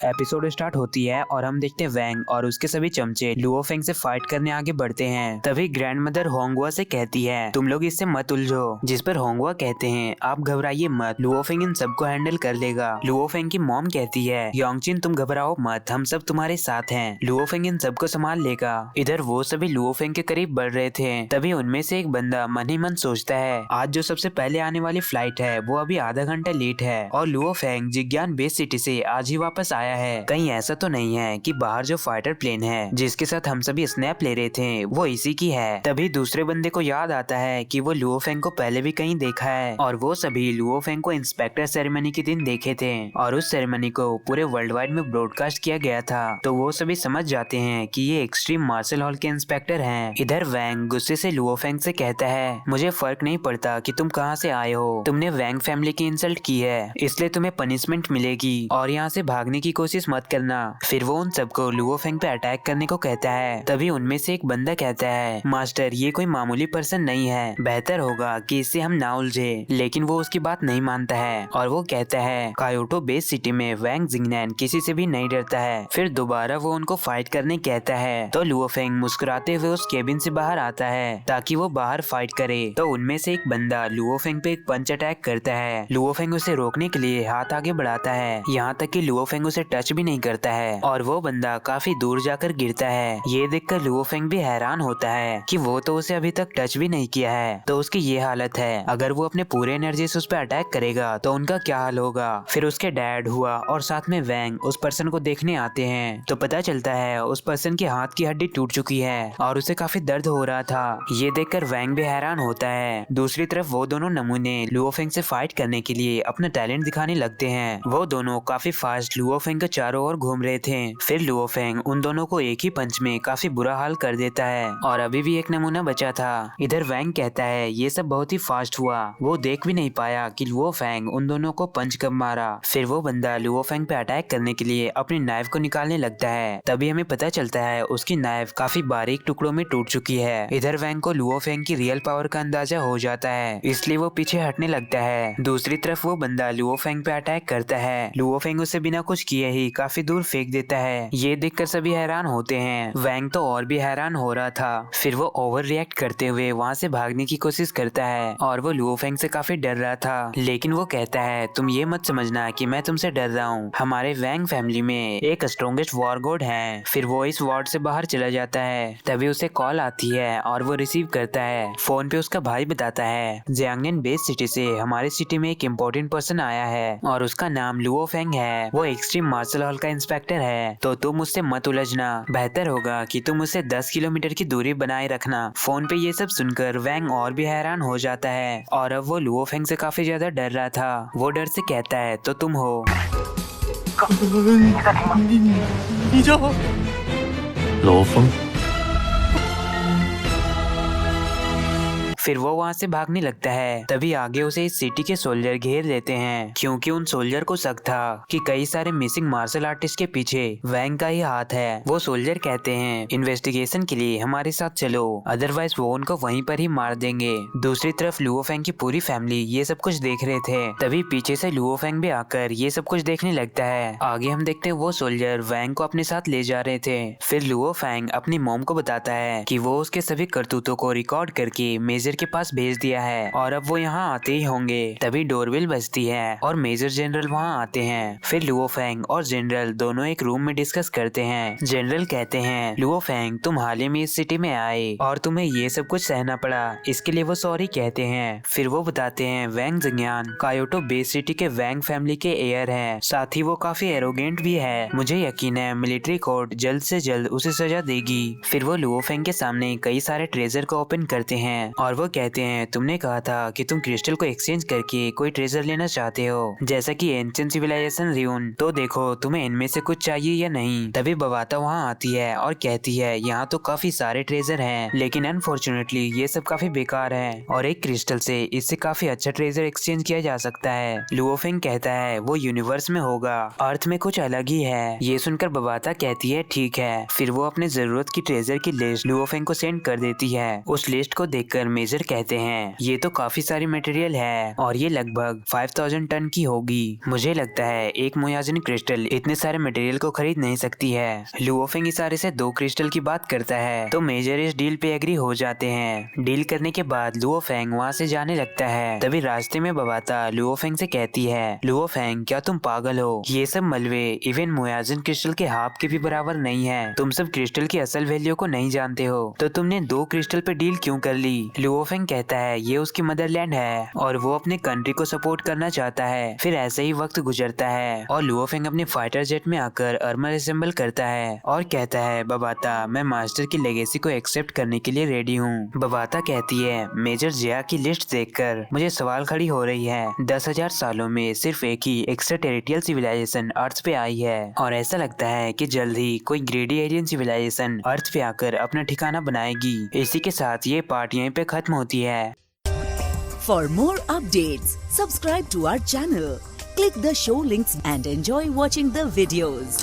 Episode start होती है और हम देखते हैं वैंग और उसके सभी चमचे लुओ फेंग से फाइट करने आगे बढ़ते हैं। तभी ग्रैंड मदर होंगुआ से कहती है तुम लोग इससे मत उलझो, जिस पर होंगुआ कहते हैं आप घबराइए मत, लुओ फेंग इन सबको हैंडल कर लेगा। लुओ फेंग की मॉम कहती है योंगचिन तुम घबराओ मत, हम सब तुम्हारे साथ हैं, लुओ फेंग इन सबको संभाल लेगा। इधर वो सभी लुओ फेंग के करीब बढ़ रहे थे, तभी उनमें से एक बंदा मन ही मन सोचता है आज जो सबसे पहले आने वाली फ्लाइट है वो अभी आधा घंटा लेट है और लुओ फेंग जिग्यान बेस सिटी से आज ही वापस आया है। कहीं ऐसा तो नहीं है कि बाहर जो फाइटर प्लेन है जिसके साथ हम सभी स्नैप ले रहे थे वो इसी की है। तभी दूसरे बंदे को याद आता है कि वो लुओ फेंग को पहले भी कहीं देखा है और वो सभी लुओ फेंग को इंस्पेक्टर सेरेमनी के दिन देखे थे और उस सेरेमनी को पूरे वर्ल्ड वाइड में ब्रॉडकास्ट किया गया था। तो वो सभी समझ जाते हैं कि ये एक्सट्रीम मार्शल हॉल के इंस्पेक्टर हैं। इधर वैंग गुस्से से लुओ फेंग से कहता है मुझे फर्क नहीं पड़ता कि तुम कहाँ से आए हो, तुमने वैंग फैमिली की इंसल्ट की है इसलिए तुम्हें पनिशमेंट मिलेगी और यहाँ से भागने की कोशिश मत करना। फिर वो उन सबको लुओ फेंग पे अटैक करने को कहता है। तभी उनमें से एक बंदा कहता है मास्टर ये कोई मामूली पर्सन नहीं है, बेहतर होगा कि इससे हम ना उलझे। लेकिन वो उसकी बात नहीं मानता है और वो कहता है कायोटो बेस सिटी में वैंग जिंगनैन किसी से भी नहीं डरता है। फिर दोबारा वो उनको फाइट करने कहता है तो लुओ फेंग मुस्कुराते हुए उस केबिन से बाहर आता है ताकि वो बाहर फाइट करे। तो उनमें से एक बंदा लुओ फेंग पे एक पंच अटैक करता है। लुओ फेंग उसे रोकने के लिए हाथ आगे बढ़ाता है, यहाँ तक कि लुओ फेंग उसे टच भी नहीं करता है और वो बंदा काफी दूर जाकर गिरता है। ये देखकर लुओ फेंग भी हैरान होता है कि वो तो उसे अभी तक टच भी नहीं किया है, तो उसकी ये हालत है, अगर वो अपने पूरे एनर्जी से उस पर अटैक करेगा तो उनका क्या हाल होगा। फिर उसके डैड हुआ और साथ में वैंग उस पर्सन को देखने आते हैं तो पता चलता है उस पर्सन के हाथ की हड्डी टूट चुकी है और उसे काफी दर्द हो रहा था। ये देखकर वैंग भी हैरान होता है। दूसरी तरफ वो दोनों नमूने लुओ फेंग से फाइट करने के लिए अपना टैलेंट दिखाने लगते हैं। वो दोनों काफी फास्ट लुओ फेंग के चारों ओर घूम रहे थे। फिर लुओ फेंग उन दोनों को एक ही पंच में काफी बुरा हाल कर देता है और अभी भी एक नमूना बचा था। इधर वैंग कहता है ये सब बहुत ही फास्ट हुआ, वो देख भी नहीं पाया कि लुओ फेंग उन दोनों को पंच कब मारा। फिर वो बंदा लुओ फेंग पे अटैक करने के लिए अपनी नाइफ को निकालने लगता है, तभी हमें पता चलता है उसकी नाइफ काफी बारीक टुकड़ों में टूट चुकी है। इधर वैंग को लुओ फेंग की रियल पावर का अंदाजा हो जाता है, इसलिए वो पीछे हटने लगता है। दूसरी तरफ वो बंदा लुओ फेंग पे अटैक करता है। लुओ फेंग उसे बिना कुछ किए ही काफी दूर फेंक देता है। ये देखकर सभी हैरान होते हैं। वैंग तो और भी हैरान हो रहा था। फिर वो ओवर रिएक्ट करते हुए वहाँ से भागने की कोशिश करता है और वो लुओ फेंग से काफी डर रहा था, लेकिन वो कहता है तुम ये मत समझना कि मैं तुमसे डर रहा हूँ, हमारे वैंग फैमिली में एक स्ट्रॉन्गेस्ट वॉर गॉड है। फिर वो इस वार्ड से बाहर चला जाता है। तभी उसे कॉल आती है और वो रिसीव करता है। फोन पे उसका भाई बताता है जियांगनेन बेस सिटी से हमारे सिटी में एक इम्पोर्टेंट पर्सन आया है और उसका नाम लुओ फेंग है, वो एक्सट्रीम मार्शल हॉल का इंस्पेक्टर है, तो तुम उससे मत उलझना, बेहतर होगा कि तुम उसे 10 किलोमीटर की दूरी बनाए रखना। फोन पे ये सब सुनकर वैंग और भी हैरान हो जाता है और अब वो लुओ फेंग से काफी ज्यादा डर रहा था। वो डर से कहता है तो तुम हो। 你叫老风。 फिर वो वहाँ से भागने लगता है। तभी आगे उसे इस सिटी के सोल्जर घेर लेते हैं, क्योंकि उन सोल्जर को शक था कि कई सारे मिसिंग मार्शल आर्टिस्ट के पीछे वैंग का ही हाथ है। वो सोल्जर कहते हैं इन्वेस्टिगेशन के लिए हमारे साथ चलो, अदरवाइज वो उनको वहीं पर ही मार देंगे। दूसरी तरफ लुओ फेंग की पूरी फैमिली ये सब कुछ देख रहे थे। तभी पीछे से लुओ फेंग भी आकर ये सब कुछ देखने लगता है। आगे हम देखते हैं वो सोल्जर वैंग को अपने साथ ले जा रहे थे। फिर लुओ फेंग अपनी मॉम को बताता है कि वो उसके सभी करतूतों को रिकॉर्ड करके मेजर के पास भेज दिया है और अब वो यहाँ आते ही होंगे। तभी डोरबेल बजती है और मेजर जनरल वहाँ आते हैं। फिर लुओ फेंग और जनरल दोनों एक रूम में डिस्कस करते हैं। जनरल कहते हैं लुओ फेंग तुम हाल ही में इस सिटी में आए और तुम्हें ये सब कुछ सहना पड़ा, इसके लिए वो सॉरी कहते हैं। फिर वो बताते हैं वैंग जिंगयान कायोटो बेस सिटी के वैंग फैमिली के हेयर हैं, साथ ही वो काफी एरोगेंट भी है, मुझे यकीन है मिलिट्री कोर्ट जल्द से जल्द उसे सजा देगी। फिर वो लुओ फेंग के सामने कई सारे ट्रेजर को ओपन करते हैं और वो कहते हैं तुमने कहा था कि तुम क्रिस्टल को एक्सचेंज करके कोई ट्रेजर लेना चाहते हो, जैसा कि एंशिएंट सिविलाइजेशन रियून, तो देखो तुम्हें इनमें से कुछ चाहिए या नहीं। तभी बवाता वहाँ आती है और कहती है यहाँ तो काफी सारे ट्रेजर हैं, लेकिन अनफॉर्चुनेटली ये सब काफी बेकार है और एक क्रिस्टल से इससे काफी अच्छा ट्रेजर एक्सचेंज किया जा सकता है। लुओ फेंग कहता है वो यूनिवर्स में होगा, अर्थ में कुछ अलग ही है। ये सुनकर बवाता कहती है ठीक है। फिर वो अपने जरूरत की ट्रेजर की लिस्ट लुओ फेंग को सेंड कर देती है। उस लिस्ट को देखकर मेजर मेजर कहते हैं ये तो काफी सारी मटेरियल है और ये लगभग 5000 टन की होगी। मुझे लगता है एक मोयाजिन क्रिस्टल इतने सारे मटेरियल को खरीद नहीं सकती है। लुओफेंग इशारे से 2 क्रिस्टल की बात करता है तो मेजर इस डील पे एग्री हो जाते हैं। डील करने के बाद लुओफेंग वहाँ से जाने लगता है। तभी रास्ते में बबाता लुओफेंग से कहती है, लुओफेंग क्या तुम पागल हो? ये सब मलबे इवन मोयाजिन क्रिस्टल के हाफ के भी बराबर नहीं है। तुम सब क्रिस्टल की असल वैल्यू को नहीं जानते हो तो तुमने 2 क्रिस्टल पे डील क्यों कर ली? लुओफेंग कहता है ये उसकी मदरलैंड है और वो अपने कंट्री को सपोर्ट करना चाहता है। फिर ऐसे ही वक्त गुजरता है और लुओफेंग अपने फाइटर जेट में आकर आर्मर असेंबल करता है और कहता है, बबाता मैं मास्टर की लेगेसी को एक्सेप्ट करने के लिए रेडी हूँ। बबाता कहती है, मेजर जिया की लिस्ट देखकर मुझे सवाल खड़ी हो रही है। 10,000 सालों में सिर्फ एक ही एक्स्ट्रा टेरिटोरियल सिविलाइजेशन अर्थ पे आई है और ऐसा लगता है कि जल्द ही कोई ग्रेडी एलियन सिविलाइजेशन अर्थ पे आकर अपना ठिकाना बनाएगी। इसी के साथ ये पार्ट यहीं पे खत्म होती है। For more updates, subscribe to our channel, click the show links and enjoy watching the videos.